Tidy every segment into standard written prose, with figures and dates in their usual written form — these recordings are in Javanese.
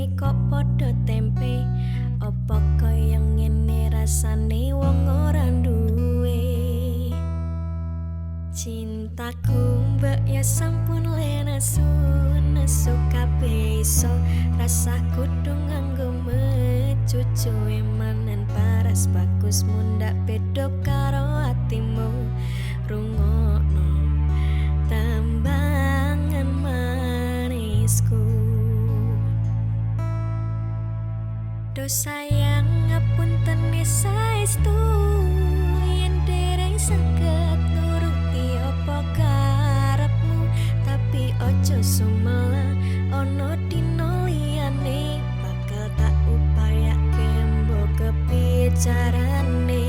rasane kok padha tempe. Apa kaya ngene rasane wong ora duwe. Cintaku mbak ya sampun lenesu nesu kabeh iso rasa kudu nganggo mecucu emanen paras bagus mundak beda karo atimu rungokno tambangan manisku. Do sayang ngapunten saestu yen dereng saged nuruti apa karepmu, tapi ojo sumelang ana dina liyane bakal tak upayake mbok kepiye carane.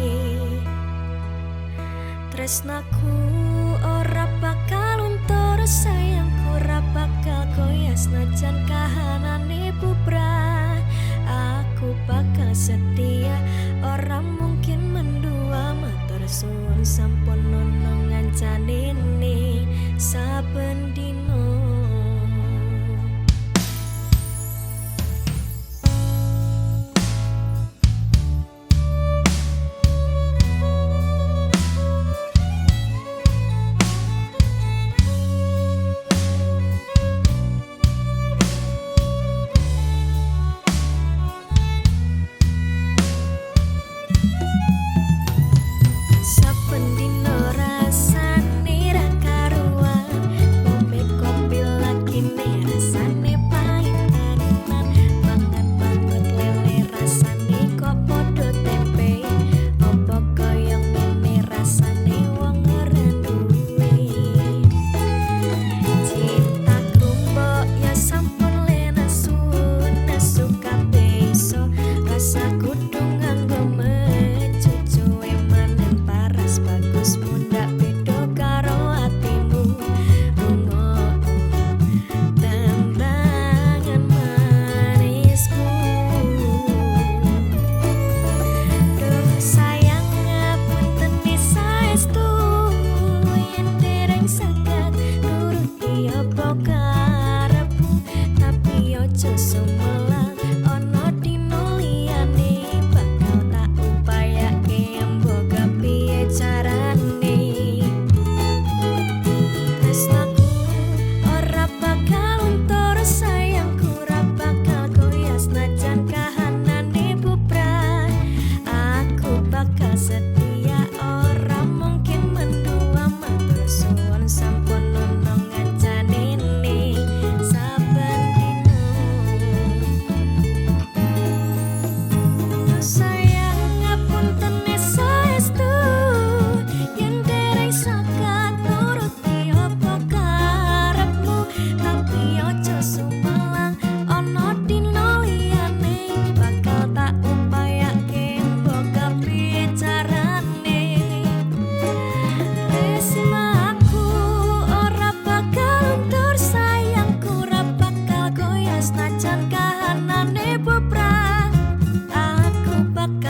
Tresnaku ora bakal luntur, sayangku ora bakal goyah senajan kahanane bubrah. Aku bakal setia, ora mungkin mendua. Matur suwun sampun nunung ngancane saben dino.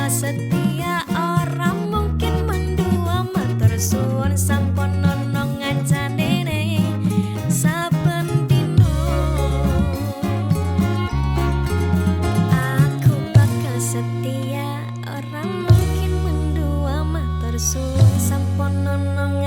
Setia ora mungkin mendua. Matur suwun sampun nunung ngancane saben dino. Aku bakal setia ora mungkin mendua. Matur suwun sampun nunung